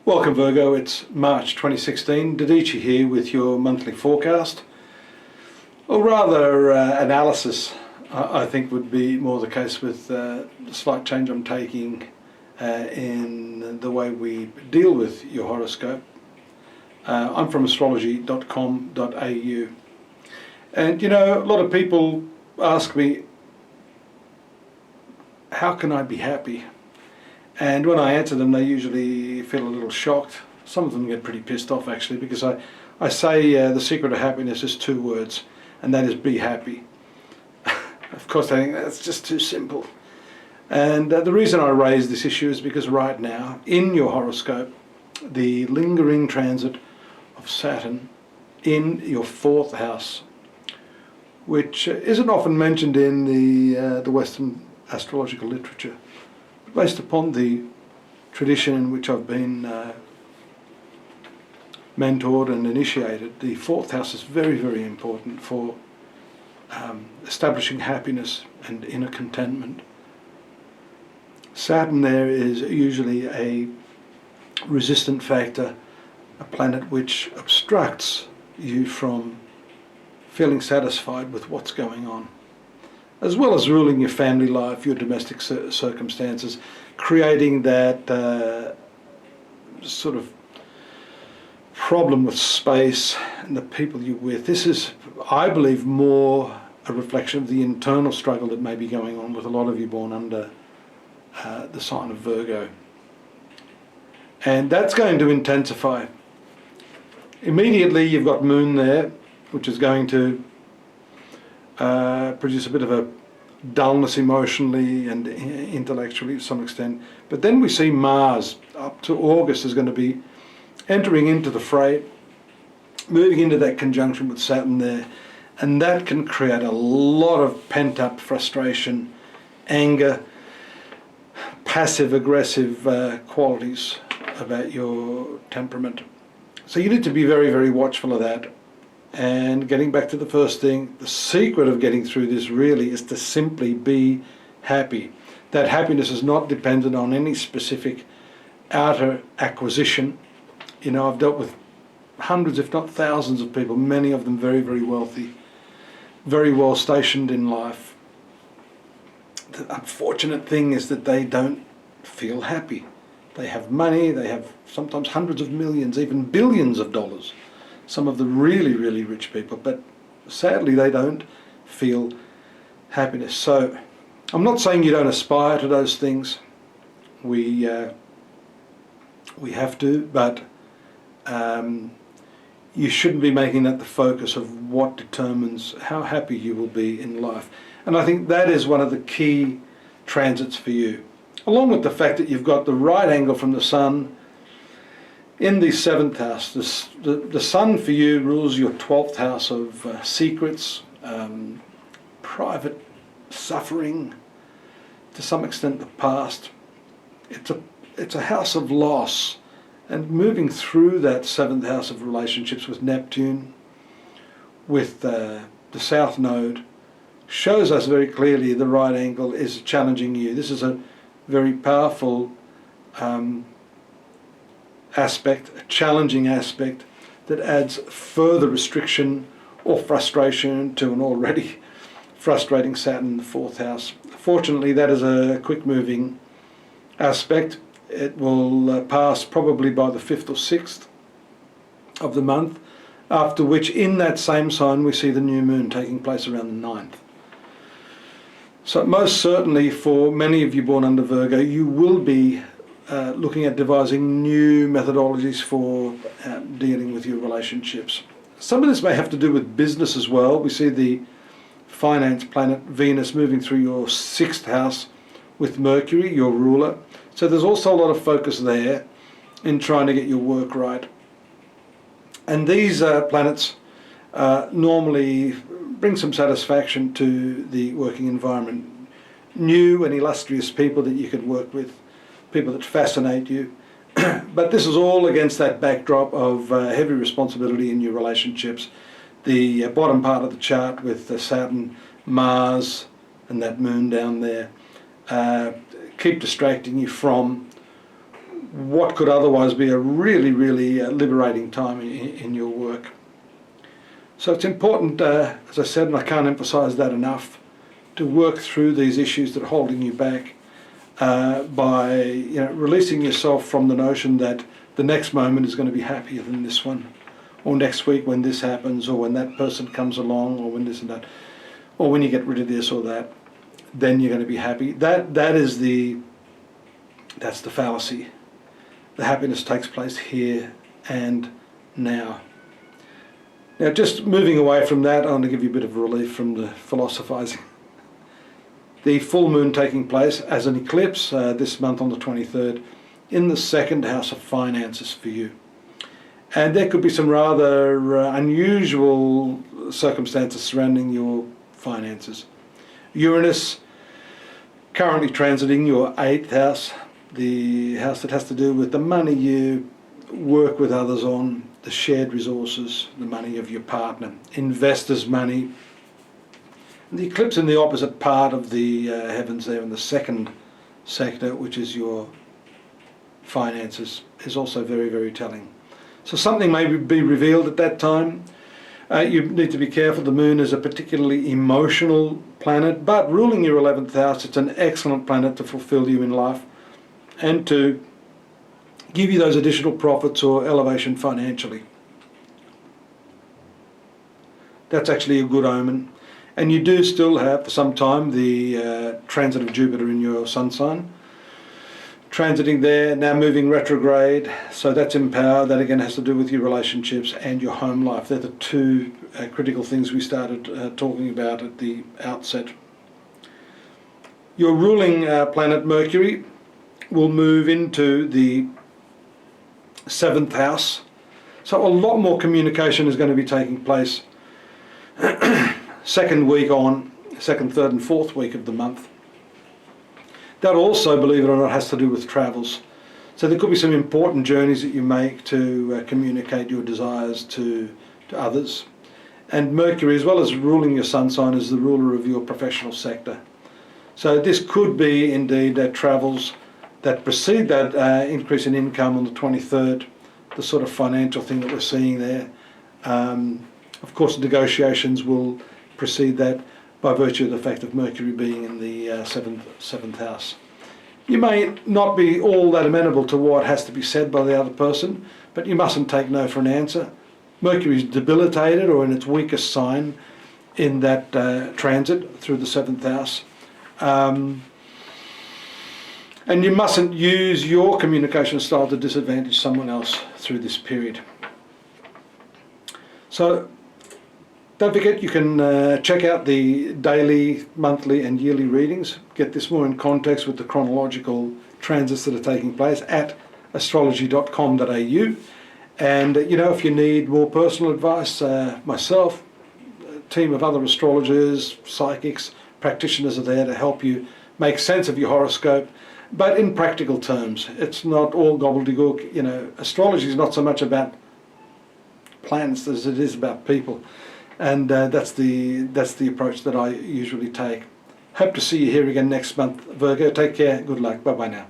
Welcome Virgo, it's March 2016, Dadhichi here with your monthly forecast. Or rather analysis, I think would be more the case with the slight change I'm taking in the way we deal with your horoscope. I'm from astrology.com.au, and you know, a lot of people ask me, how can I be happy? And when I answer them, they usually feel a little shocked. Some of them get pretty pissed off actually, because I say the secret of happiness is 2 words, and that is be happy. Of course they think that's just too simple. And the reason I raise this issue is because right now, in your horoscope, the lingering transit of Saturn in your 4th house, which isn't often mentioned in the Western astrological literature, based upon the tradition in which I've been mentored and initiated. The 4th house is very, very important for establishing happiness and inner contentment. Saturn there is usually a resistant factor, a planet which obstructs you from feeling satisfied with what's going on, as well as ruling your family life, your domestic circumstances, creating that sort of problem with space and the people you're with. This is, I believe, more a reflection of the internal struggle that may be going on with a lot of you born under the sign of Virgo. And that's going to intensify. Immediately you've got Moon there, which is going to produce a bit of a dullness emotionally and intellectually to some extent. But then we see Mars up to August is going to be entering into the fray, moving into that conjunction with Saturn there, and that can create a lot of pent-up frustration, anger, passive-aggressive qualities about your temperament. So you need to be very, very watchful of that. And getting back to the first thing, the secret of getting through this really is to simply be happy. That happiness is not dependent on any specific outer acquisition. You know, I've dealt with hundreds, if not thousands of people, many of them very, very wealthy, very well stationed in life. The unfortunate thing is that they don't feel happy. They have money, they have sometimes hundreds of millions, even billions of dollars. Some of the really, really rich people, but sadly they don't feel happiness. So I'm not saying you don't aspire to those things. We have to, but you shouldn't be making that the focus of what determines how happy you will be in life. And I think that is one of the key transits for you, along with the fact that you've got the right angle from the Sun in the 7th house. The Sun for you rules your 12th house of secrets, private suffering, to some extent the past. It's a house of loss, and moving through that 7th house of relationships with Neptune, with the South Node, shows us very clearly the right angle is challenging you. This is a very powerful aspect, a challenging aspect that adds further restriction or frustration to an already frustrating Saturn in the 4th house. Fortunately, that is a quick moving aspect. It will pass probably by the 5th or 6th of the month, after which in that same sign we see the new moon taking place around the 9th. So most certainly for many of you born under Virgo, you will be looking at devising new methodologies for dealing with your relationships. Some of this may have to do with business as well. We see the finance planet Venus moving through your 6th house with Mercury, your ruler. So there's also a lot of focus there in trying to get your work right. And these planets normally bring some satisfaction to the working environment. New and illustrious people that you could work with, people that fascinate you. But this is all against that backdrop of heavy responsibility in your relationships. The bottom part of the chart with the Saturn, Mars and that moon down there keep distracting you from what could otherwise be a really, really liberating time in your work. So it's important, as I said, and I can't emphasise that enough, to work through these issues that are holding you back by releasing yourself from the notion that the next moment is going to be happier than this one, or next week when this happens, or when that person comes along, or when this and that, or when you get rid of this or that, then you're going to be happy. That's the fallacy. The happiness takes place here and now. Now, just moving away from that, I want to give you a bit of relief from the philosophizing. The full moon taking place as an eclipse this month on the 23rd in the second house of finances for you. And there could be some rather unusual circumstances surrounding your finances. Uranus currently transiting your 8th house, the house that has to do with the money you work with others on, the shared resources, the money of your partner, investors' money. And the eclipse in the opposite part of the heavens there in the second sector, which is your finances, is also very, very telling. So something may be revealed at that time. You need to be careful. The moon is a particularly emotional planet, but ruling your 11th house, it's an excellent planet to fulfill you in life and to give you those additional profits or elevation financially. That's actually a good omen. And you do still have, for some time, the transit of Jupiter in your sun sign. Transiting there, now moving retrograde, so that's in power. That again has to do with your relationships and your home life. They're the two critical things we started talking about at the outset. Your ruling planet Mercury will move into the 7th house, so a lot more communication is going to be taking place second, third and fourth week of the month. That also, believe it or not, has to do with travels. So there could be some important journeys that you make to communicate your desires to others. And Mercury, as well as ruling your sun sign, is the ruler of your professional sector. So this could be indeed travels that precede that increase in income on the 23rd, the sort of financial thing that we're seeing there. Of course, negotiations will precede that by virtue of the fact of Mercury being in the seventh house. You may not be all that amenable to what has to be said by the other person, but you mustn't take no for an answer. Mercury is debilitated or in its weakest sign in that transit through the 7th house. And you mustn't use your communication style to disadvantage someone else through this period. So don't forget, you can check out the daily, monthly and yearly readings. Get this more in context with the chronological transits that are taking place at astrology.com.au. And if you need more personal advice, myself, a team of other astrologers, psychics, practitioners are there to help you make sense of your horoscope, but in practical terms. It's not all gobbledygook. Astrology is not so much about planets as it is about people. And that's the approach that I usually take. Hope to see you here again next month, Virgo. Take care. Good luck. Bye-bye now.